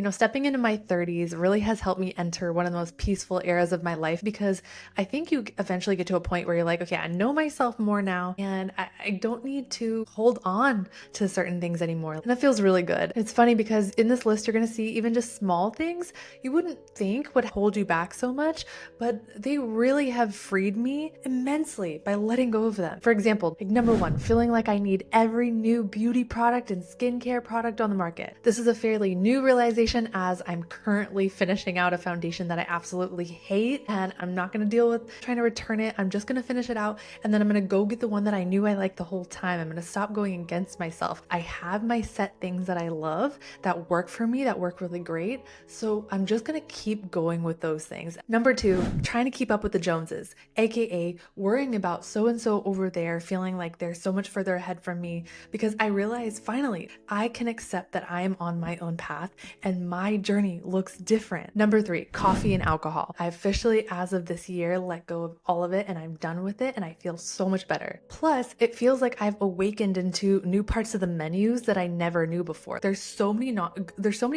Stepping into my 30s really has helped me enter one of the most peaceful eras of my life because I think you eventually get to a point where you're like, okay, I know myself more now and I don't need to hold on to certain things anymore. And that feels really good. It's funny because in this list, you're going to see even just small things you wouldn't think would hold you back so much, but they really have freed me immensely by letting go of them. For example, like number one, feeling like I need every new beauty product and skincare product on the market. This is a fairly new realization as I'm currently finishing out a foundation that I absolutely hate and I'm not going to deal with trying to return it. I'm just going to finish it out and then I'm going to go get the one that I knew I liked the whole time. I'm going to stop going against myself. I have my set things that I love that work for me, that work really great. So I'm just going to keep going with those things. Number two, trying to keep up with the Joneses, aka worrying about so and so over there, feeling like they're so much further ahead from me because I realized finally I can accept that I am on my own path and my journey looks different. Number three, coffee and alcohol. I officially, as of this year, let go of all of it and I'm done with it and I feel so much better. Plus, it feels like I've awakened into new parts of the menus that I never knew before. There's so many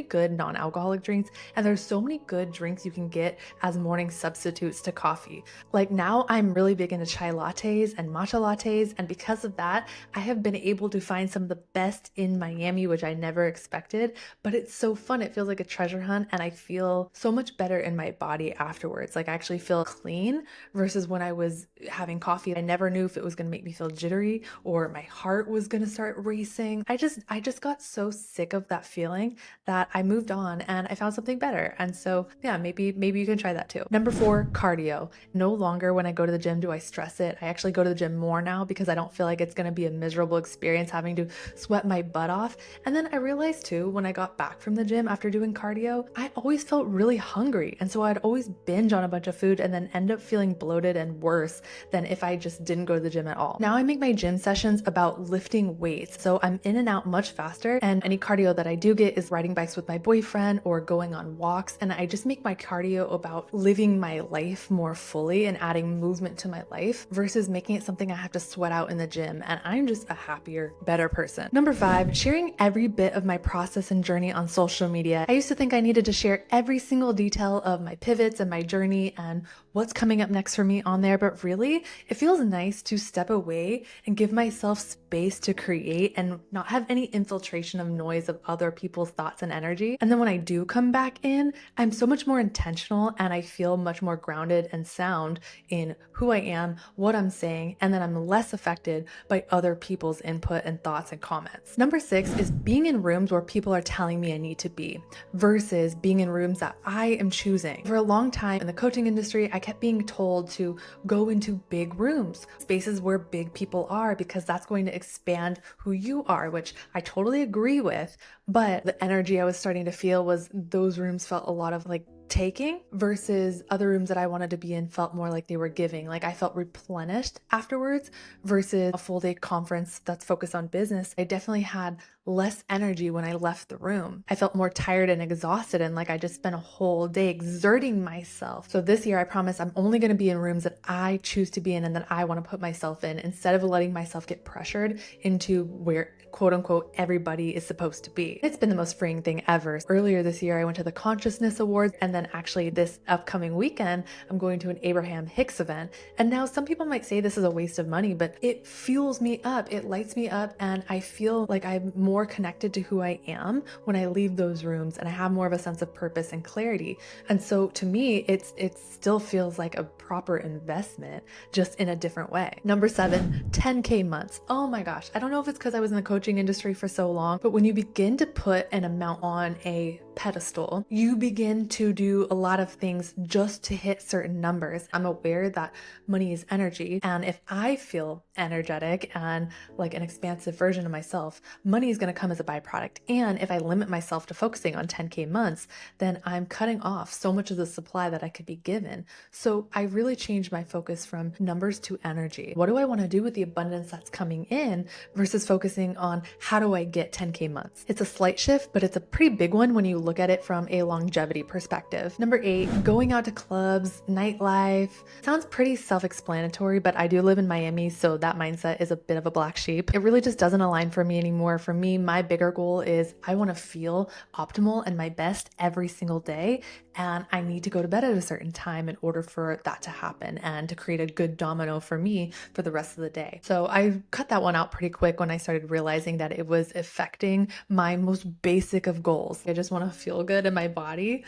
good non-alcoholic drinks and there's so many good drinks you can get as morning substitutes to coffee. Like now I'm really big into chai lattes and matcha lattes, and because of that, I have been able to find some of the best in Miami, which I never expected, but it's so fun. It feels like a treasure hunt and I feel so much better in my body afterwards. Like I actually feel clean versus when I was having coffee. I never knew if it was going to make me feel jittery or my heart was going to start racing. I just got so sick of that feeling that I moved on and I found something better. And so, yeah, maybe you can try that too. Number four, cardio. No longer when I go to the gym do I stress it. I actually go to the gym more now because I don't feel like it's going to be a miserable experience having to sweat my butt off. And then I realized too, when I got back from the gym after doing cardio, I always felt really hungry. And so I'd always binge on a bunch of food and then end up feeling bloated and worse than if I just didn't go to the gym at all. Now I make my gym sessions about lifting weights. So I'm in and out much faster. And any cardio that I do get is riding bikes with my boyfriend or going on walks. And I just make my cardio about living my life more fully and adding movement to my life versus making it something I have to sweat out in the gym. And I'm just a happier, better person. Number five, sharing every bit of my process and journey on social media. I used to think I needed to share every single detail of my pivots and my journey and what's coming up next for me on there, but really, it feels nice to step away and give myself space to create and not have any infiltration of noise of other people's thoughts and energy. And then when I do come back in, I'm so much more intentional and I feel much more grounded and sound in who I am, what I'm saying, and then I'm less affected by other people's input and thoughts and comments. Number six is being in rooms where people are telling me I need to be versus being in rooms that I am choosing. For a long time in the coaching industry, I kept being told to go into big rooms, spaces where big people are, because that's going to expand who you are, which I totally agree with. But the energy I was starting to feel was those rooms felt a lot of like taking versus other rooms that I wanted to be in felt more like they were giving. Like I felt replenished afterwards versus a full day conference that's focused on business. I definitely had less energy when I left the room. I felt more tired and exhausted and like I just spent a whole day exerting myself. So this year I promise I'm only going to be in rooms that I choose to be in and that I want to put myself in instead of letting myself get pressured into where quote unquote everybody is supposed to be. It's been the most freeing thing ever. Earlier this year I went to the Consciousness Awards and then actually this upcoming weekend I'm going to an Abraham Hicks event. And now some people might say this is a waste of money, but it fuels me up, it lights me up, and I feel like I'm more connected to who I am when I leave those rooms and I have more of a sense of purpose and clarity. And so to me, it still feels like a proper investment, just in a different way. Number seven, 10K months. Oh my gosh. I don't know if it's because I was in the coaching industry for so long, but when you begin to put an amount on a pedestal, you begin to do a lot of things just to hit certain numbers. I'm aware that money is energy, and if I feel energetic and like an expansive version of myself, money is going to come as a byproduct. And if I limit myself to focusing on 10K months, then I'm cutting off so much of the supply that I could be given. So I really changed my focus from numbers to energy. What do I want to do with the abundance that's coming in versus focusing on how do I get 10K months? It's a slight shift, but it's a pretty big one when you look at it from a longevity perspective. Number 8, going out to clubs, nightlife. Sounds pretty self-explanatory, but I do live in Miami, so that mindset is a bit of a black sheep. It really just doesn't align for me anymore. For me, my bigger goal is I want to feel optimal and my best every single day, and I need to go to bed at a certain time in order for that to happen and to create a good domino for me for the rest of the day. So I cut that one out pretty quick when I started realizing that it was affecting my most basic of goals. I just want to feel good in my body.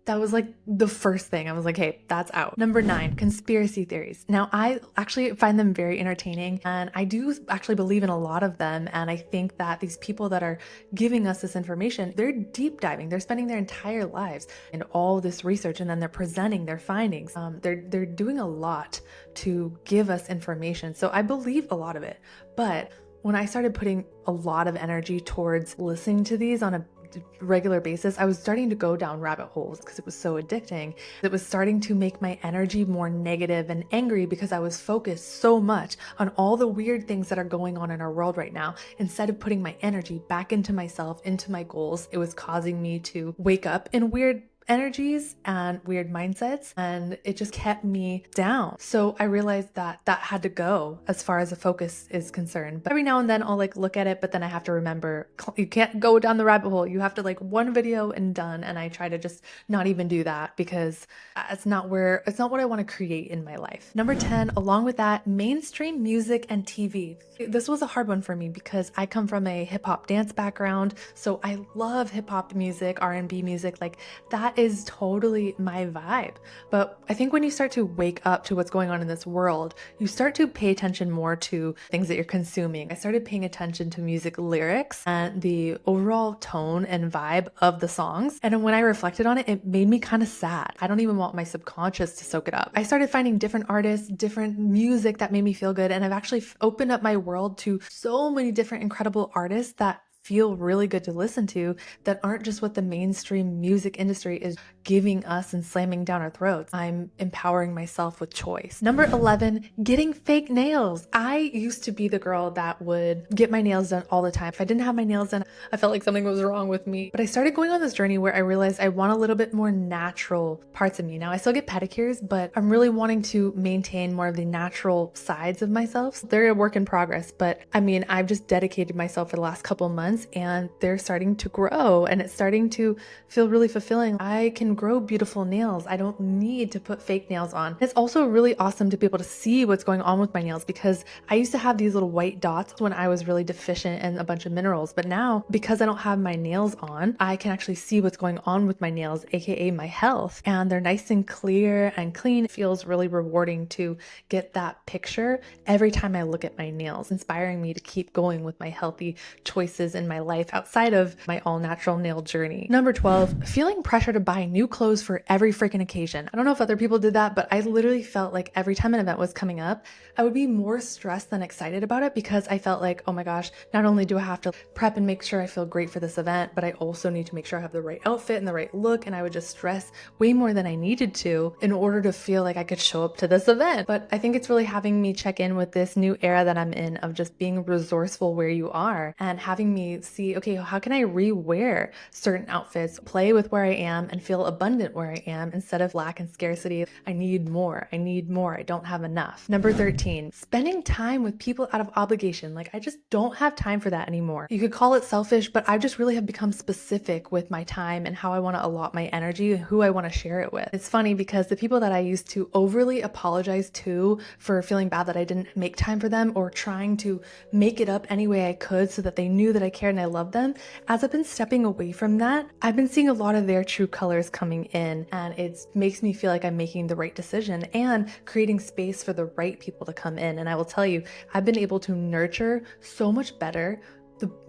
That was like the first thing. I was like, hey, that's out. Number 9, conspiracy theories. Now, I actually find them very entertaining, and I do actually believe in a lot of them. And I think that these people that are giving us this information, they're deep diving. They're spending their entire lives in all this research, and then they're presenting their findings. They're doing a lot to give us information. So I believe a lot of it. But when I started putting a lot of energy towards listening to these on a regular basis, I was starting to go down rabbit holes because it was so addicting. It was starting to make my energy more negative and angry because I was focused so much on all the weird things that are going on in our world right now. Instead of putting my energy back into myself, into my goals, it was causing me to wake up in weird energies and weird mindsets, and it just kept me down. So I realized that that had to go as far as the focus is concerned. But every now and then I'll like look at it, but then I have to remember you can't go down the rabbit hole. You have to like one video and done. And I try to just not even do that because it's not what I want to create in my life. Number 10, along with that, mainstream music and TV. This was a hard one for me because I come from a hip hop dance background. So I love hip hop music, R&B music, like that is totally my vibe. But I think when you start to wake up to what's going on in this world, you start to pay attention more to things that you're consuming. I started paying attention to music lyrics and the overall tone and vibe of the songs. And when I reflected on it, it made me kind of sad. I don't even want my subconscious to soak it up. I started finding different artists, different music that made me feel good. And I've actually opened up my world to so many different incredible artists that feel really good to listen to that aren't just what the mainstream music industry is giving us and slamming down our throats. I'm empowering myself with choice. Number 11, getting fake nails. I used to be the girl that would get my nails done all the time. If I didn't have my nails done, I felt like something was wrong with me. But I started going on this journey where I realized I want a little bit more natural parts of me. Now I still get pedicures, but I'm really wanting to maintain more of the natural sides of myself. They're a work in progress, but I mean, I've just dedicated myself for the last couple months and they're starting to grow and it's starting to feel really fulfilling. I can grow beautiful nails. I don't need to put fake nails on. It's also really awesome to be able to see what's going on with my nails because I used to have these little white dots when I was really deficient in a bunch of minerals. But now, because I don't have my nails on, I can actually see what's going on with my nails, aka my health. And they're nice and clear and clean. It feels really rewarding to get that picture every time I look at my nails, inspiring me to keep going with my healthy choices in my life outside of my all natural nail journey. Number 12, feeling pressure to buy new clothes for every freaking occasion. I don't know if other people did that, but I literally felt like every time an event was coming up, I would be more stressed than excited about it because I felt like, oh my gosh, not only do I have to prep and make sure I feel great for this event, but I also need to make sure I have the right outfit and the right look. And I would just stress way more than I needed to in order to feel like I could show up to this event. But I think it's really having me check in with this new era that I'm in of just being resourceful where you are and having me see, okay, how can I rewear certain outfits, play with where I am and feel abundant where I am instead of lack and scarcity. I need more. I don't have enough. Number 13, spending time with people out of obligation. Like I just don't have time for that anymore. You could call it selfish, but I just really have become specific with my time and how I want to allot my energy and who I want to share it with. It's funny because the people that I used to overly apologize to for feeling bad that I didn't make time for them or trying to make it up any way I could so that they knew that I cared and I loved them, as I've been stepping away from that, I've been seeing a lot of their true colors coming in, and it makes me feel like I'm making the right decision and creating space for the right people to come in. And I will tell you, I've been able to nurture so much better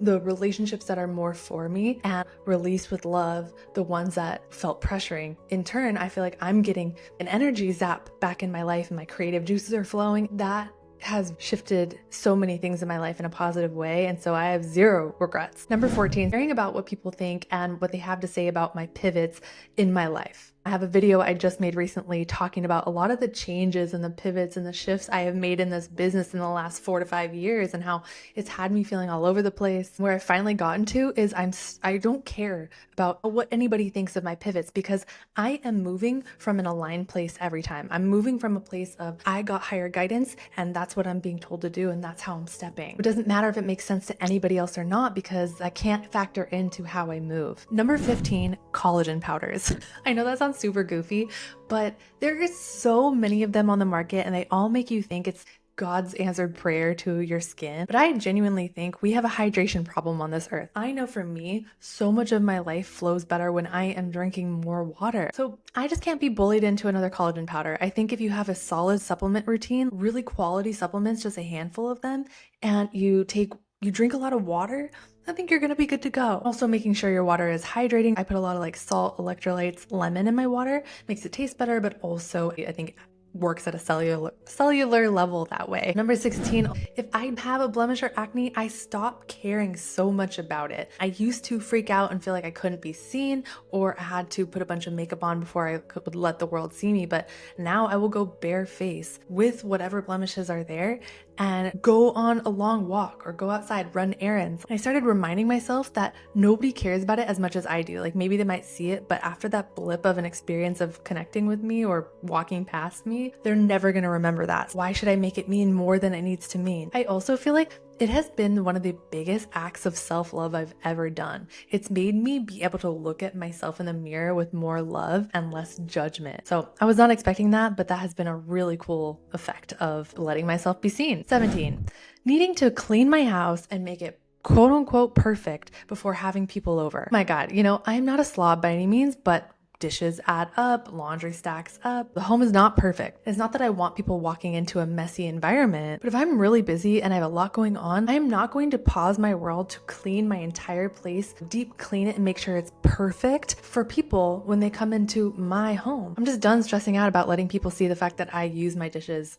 the relationships that are more for me and release with love the ones that felt pressuring. In turn, I feel like I'm getting an energy zap back in my life and my creative juices are flowing. That has shifted so many things in my life in a positive way, and so I have zero regrets. Number 14, caring about what people think and what they have to say about my pivots in my life. I have a video I just made recently talking about a lot of the changes and the pivots and the shifts I have made in this business in the last 4 to 5 years and how it's had me feeling all over the place. Where I've finally gotten to is I don't care about what anybody thinks of my pivots because I am moving from an aligned place every time. I'm moving from a place of I got higher guidance and that's what I'm being told to do and that's how I'm stepping. It doesn't matter if it makes sense to anybody else or not because I can't factor into how I move. Number 15, collagen powders. I know that sounds super goofy, but there is so many of them on the market and they all make you think it's God's answered prayer to your skin. But I genuinely think we have a hydration problem on this earth. I know for me, so much of my life flows better when I am drinking more water. So I just can't be bullied into another collagen powder. I think if you have a solid supplement routine, really quality supplements, just a handful of them, and you drink a lot of water, I think you're gonna be good to go. Also making sure your water is hydrating. I put a lot of like salt, electrolytes, lemon in my water. Makes it taste better, but also I think works at a cellular level that way. Number 16, if I have a blemish or acne, I stop caring so much about it. I used to freak out and feel like I couldn't be seen or I had to put a bunch of makeup on before I could let the world see me. But now I will go bare face with whatever blemishes are there and go on a long walk or go outside, run errands. I started reminding myself that nobody cares about it as much as I do. Like maybe they might see it, but after that blip of an experience of connecting with me or walking past me, they're never gonna remember that. Why should I make it mean more than it needs to mean? I also feel like it has been one of the biggest acts of self-love I've ever done. It's made me be able to look at myself in the mirror with more love and less judgment. So I was not expecting that, but that has been a really cool effect of letting myself be seen. 17, needing to clean my house and make it quote unquote perfect before having people over. My God, I'm not a slob by any means, but dishes add up, laundry stacks up. The home is not perfect. It's not that I want people walking into a messy environment, but if I'm really busy and I have a lot going on, I am not going to pause my world to clean my entire place, deep clean it and make sure it's perfect for people when they come into my home. I'm just done stressing out about letting people see the fact that I use my dishes.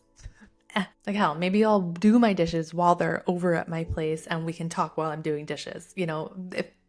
Like hell, maybe I'll do my dishes while they're over at my place and we can talk while I'm doing dishes.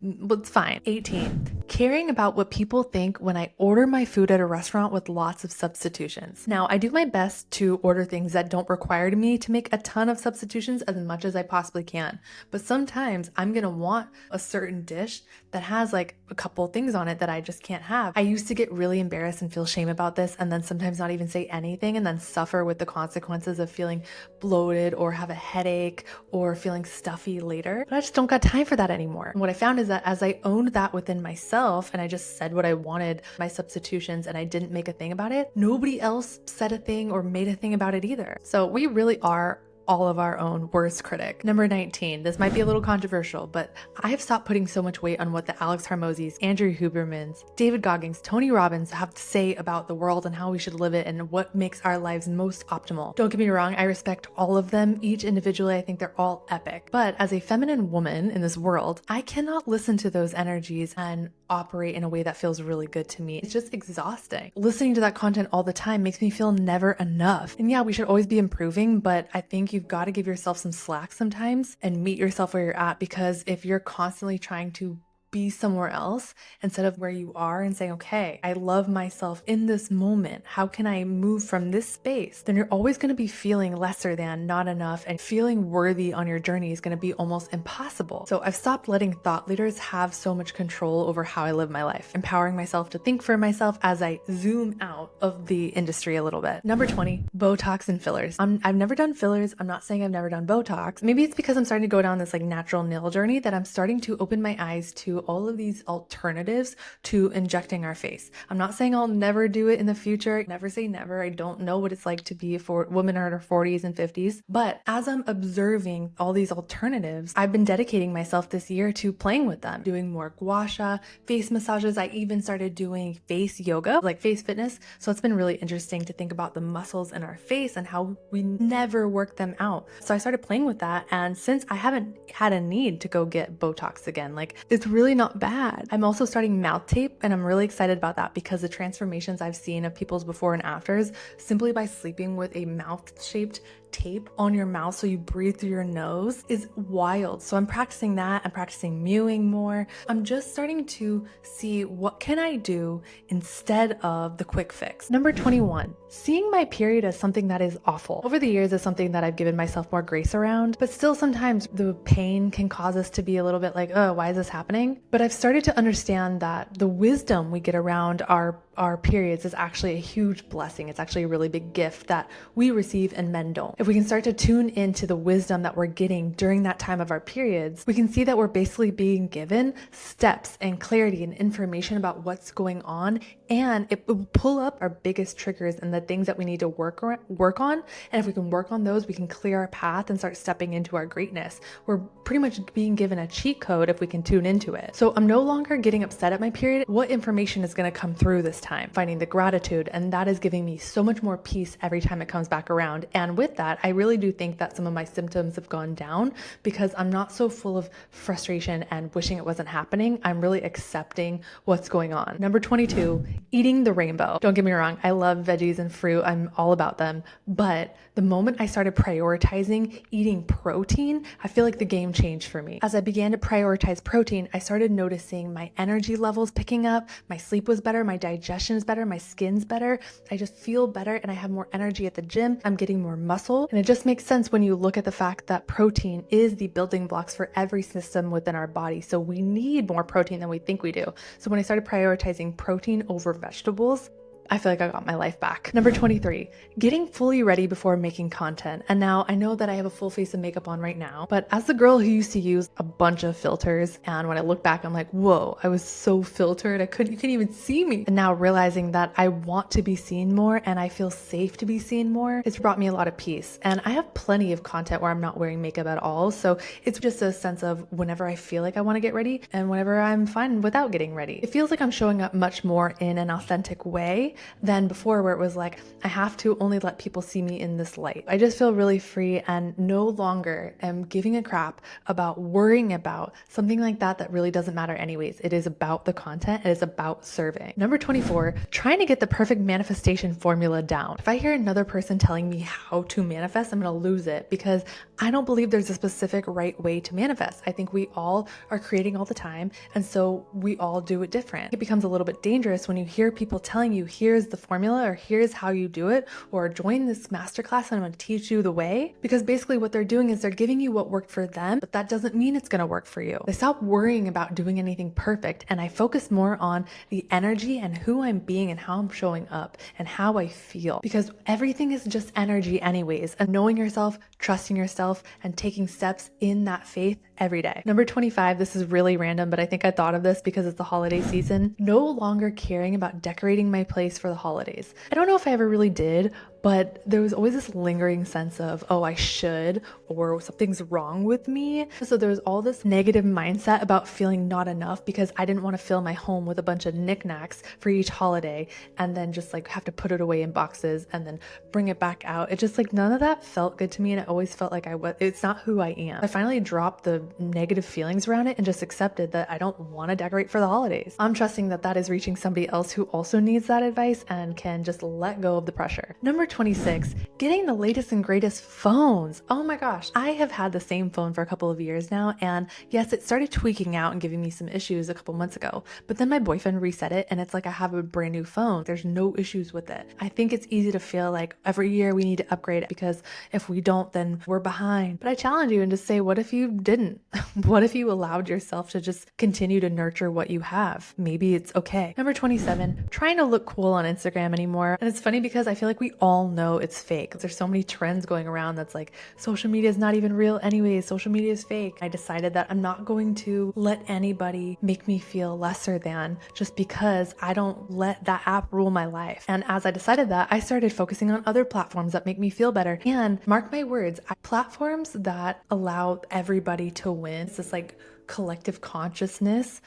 It's fine. 18, caring about what people think when I order my food at a restaurant with lots of substitutions. Now, I do my best to order things that don't require me to make a ton of substitutions as much as I possibly can. But sometimes I'm gonna want a certain dish that has like a couple things on it that I just can't have. I used to get really embarrassed and feel shame about this and then sometimes not even say anything and then suffer with the consequences of feeling bloated or have a headache or feeling stuffy later. But I just don't got time for that anymore. And what I found is that as I owned that within myself and I just said what I wanted, my substitutions, and I didn't make a thing about it, nobody else said a thing or made a thing about it either. So we really are all of our own worst critic. Number 19, this might be a little controversial, but I have stopped putting so much weight on what the Alex Hormozis, Andrew Hubermans, David Goggins, Tony Robbins have to say about the world and how we should live it and what makes our lives most optimal. Don't get me wrong, I respect all of them, each individually. I think they're all epic. But as a feminine woman in this world, I cannot listen to those energies and operate in a way that feels really good to me. It's just exhausting. Listening to that content all the time makes me feel never enough. And yeah, we should always be improving, but I think you've got to give yourself some slack sometimes and meet yourself where you're at, because if you're constantly trying to be somewhere else instead of where you are and saying, okay, I love myself in this moment, how can I move from this space? Then you're always going to be feeling lesser than, not enough, and feeling worthy on your journey is going to be almost impossible. So I've stopped letting thought leaders have so much control over how I live my life, empowering myself to think for myself as I zoom out of the industry a little bit. Number 20, Botox and fillers. I've never done fillers. I'm not saying I've never done Botox. Maybe it's because I'm starting to go down this like natural nail journey that I'm starting to open my eyes to all of these alternatives to injecting our face. I'm not saying I'll never do it in the future. Never say never. I don't know what it's like to be a woman in her 40s and 50s. But as I'm observing all these alternatives, I've been dedicating myself this year to playing with them, doing more gua sha, face massages. I even started doing face yoga, like face fitness. So it's been really interesting to think about the muscles in our face and how we never work them out. So I started playing with that. And since I haven't had a need to go get Botox again, like it's really really not bad. I'm also starting mouth tape, and I'm really excited about that because the transformations I've seen of people's before and afters simply by sleeping with a mouth-shaped tape on your mouth so you breathe through your nose is wild. So I'm practicing that. I'm practicing mewing more. I'm just starting to see what can I do instead of the quick fix. Number 21, seeing my period as something that is awful. Over the years, it's something that I've given myself more grace around, but still sometimes the pain can cause us to be a little bit like, oh, why is this happening? But I've started to understand that the wisdom we get around our periods is actually a huge blessing. It's actually a really big gift that we receive and men don't. If we can start to tune into the wisdom that we're getting during that time of our periods, we can see that we're basically being given steps and clarity and information about what's going on, and it will pull up our biggest triggers and the things that we need to work on. And if we can work on those, we can clear our path and start stepping into our greatness. We're pretty much being given a cheat code if we can tune into it. So I'm no longer getting upset at my period. What information is going to come through this time? Finding the gratitude, and that is giving me so much more peace every time it comes back around. And with that, I really do think that some of my symptoms have gone down because I'm not so full of frustration and wishing it wasn't happening. I'm really accepting what's going on. Number 22, eating the rainbow. Don't get me wrong, I love veggies and fruit. I'm all about them. But the moment I started prioritizing eating protein, I feel like the game changed for me. As I began to prioritize protein, I started noticing my energy levels picking up, my sleep was better, my digestion is better, my skin's better, I just feel better, and I have more energy at the gym, I'm getting more muscle. And it just makes sense when you look at the fact that protein is the building blocks for every system within our body. So we need more protein than we think we do. So when I started prioritizing protein over vegetables, I feel like I got my life back. Number 23, getting fully ready before making content. And now I know that I have a full face of makeup on right now, but as the girl who used to use a bunch of filters, and when I look back, I'm like, whoa, I was so filtered. You couldn't even see me. And now realizing that I want to be seen more and I feel safe to be seen more, it's brought me a lot of peace. And I have plenty of content where I'm not wearing makeup at all. So it's just a sense of whenever I feel like I want to get ready and whenever I'm fine without getting ready. It feels like I'm showing up much more in an authentic way than before, where it was like, I have to only let people see me in this light. I just feel really free and no longer am giving a crap about worrying about something like that really doesn't matter anyways. It is about the content. It is about serving. Number 24, trying to get the perfect manifestation formula down. If I hear another person telling me how to manifest, I'm going to lose it because I don't believe there's a specific right way to manifest. I think we all are creating all the time, and so we all do it different. It becomes a little bit dangerous when you hear people telling you, here's the formula, or here's how you do it, or join this masterclass and I'm going to teach you the way, because basically what they're doing is they're giving you what worked for them, but that doesn't mean it's going to work for you. I stopped worrying about doing anything perfect, and I focus more on the energy and who I'm being and how I'm showing up and how I feel, because everything is just energy anyways, and knowing yourself, trusting yourself, and taking steps in that faith every day. Number 25, this is really random, but I think I thought of this because it's the holiday season. No longer caring about decorating my place for the holidays. I don't know if I ever really did, but there was always this lingering sense of, oh, I should, or something's wrong with me. So there was all this negative mindset about feeling not enough because I didn't want to fill my home with a bunch of knickknacks for each holiday and then just like have to put it away in boxes and then bring it back out. It just like none of that felt good to me, and it always felt like it's not who I am. I finally dropped the negative feelings around it and just accepted that I don't want to decorate for the holidays. I'm trusting that that is reaching somebody else who also needs that advice and can just let go of the pressure. Number 26, getting the latest and greatest phones. Oh my gosh, I have had the same phone for a couple of years now, and yes, it started tweaking out and giving me some issues a couple months ago, but then my boyfriend reset it and it's like I have a brand new phone. There's no issues with it. I think it's easy to feel like every year we need to upgrade it because if we don't, then we're behind. But I challenge you and just say, what if you didn't? What if you allowed yourself to just continue to nurture what you have? Maybe it's okay. Number 27, trying to look cool on Instagram anymore. And it's funny because I feel like we all know it's fake. There's so many trends going around that's like, social media is not even real anyways. Social media is fake. I decided that I'm not going to let anybody make me feel lesser than just because I don't let that app rule my life. And as I decided that, I started focusing on other platforms that make me feel better. And mark my words, platforms that allow everybody to win, it's this like collective consciousness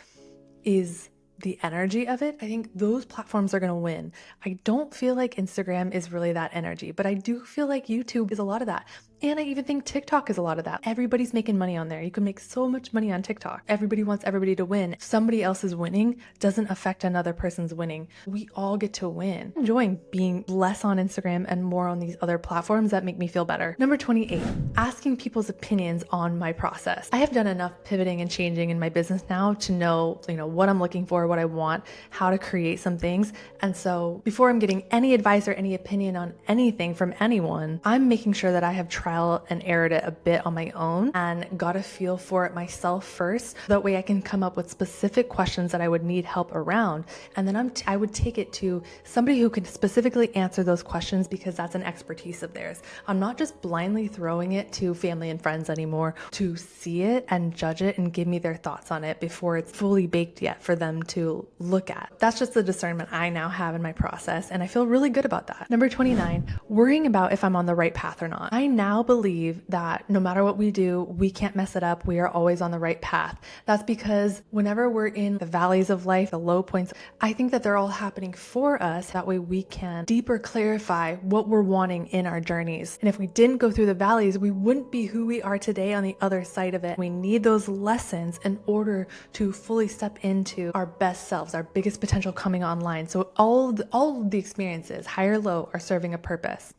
is the energy of it. I think those platforms are going to win. I don't feel like Instagram is really that energy, but I do feel like YouTube is a lot of that. And I even think TikTok is a lot of that. Everybody's making money on there. You can make so much money on TikTok. Everybody wants everybody to win. Somebody else is winning doesn't affect another person's winning. We all get to win. I'm enjoying being less on Instagram and more on these other platforms that make me feel better. Number 28, asking people's opinions on my process. I have done enough pivoting and changing in my business now to know, what I'm looking for, what I want, how to create some things. And so before I'm getting any advice or any opinion on anything from anyone, I'm making sure that I have trial and errored it a bit on my own and got a feel for it myself first. That way I can come up with specific questions that I would need help around. And then I would take it to somebody who can specifically answer those questions because that's an expertise of theirs. I'm not just blindly throwing it to family and friends anymore to see it and judge it and give me their thoughts on it before it's fully baked yet for them to look at. That's just the discernment I now have in my process, and I feel really good about that. Number 29, worrying about if I'm on the right path or not. I now believe that no matter what we do, we can't mess it up. We are always on the right path. That's because whenever we're in the valleys of life, the low points, I think that they're all happening for us. That way we can deeper clarify what we're wanting in our journeys. And if we didn't go through the valleys, we wouldn't be who we are today on the other side of it. We need those lessons in order to fully step into our best selves, our biggest potential coming online. So all of the experiences, high or low, are serving a purpose.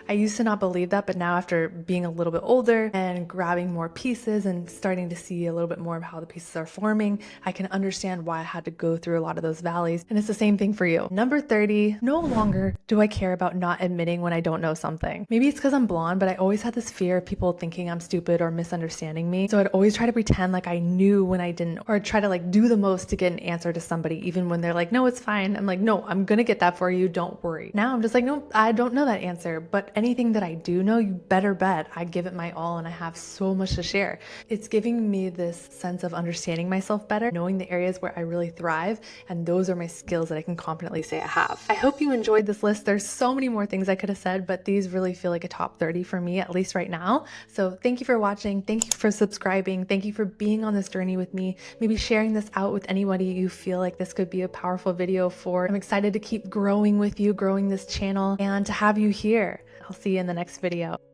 I used to not believe that, but now after being a little bit older and grabbing more pieces and starting to see a little bit more of how the pieces are forming, I can understand why I had to go through a lot of those valleys. And it's the same thing for you. Number 30, no longer do I care about not admitting when I don't know something. Maybe it's because I'm blonde, but I always had this fear of people thinking I'm stupid or misunderstanding me. So I'd always try to pretend like I knew when I didn't, or I'd try to do the most to get an answer to somebody, even when they're like, no, it's fine. I'm like, no, I'm gonna get that for you. Don't worry. Now I'm just like, no, I don't know that answer, but anything that I do know, you better bet I give it my all and I have so much to share. It's giving me this sense of understanding myself better, knowing the areas where I really thrive, and those are my skills that I can confidently say I have. I hope you enjoyed this list. There's so many more things I could have said, but these really feel like a top 30 for me, at least right now. So thank you for watching. Thank you for subscribing. Thank you for being on this journey with me. Maybe sharing this out with anybody you feel like this could be a powerful video for. I'm excited to keep growing with you, growing this channel, and to have you here. I'll see you in the next video.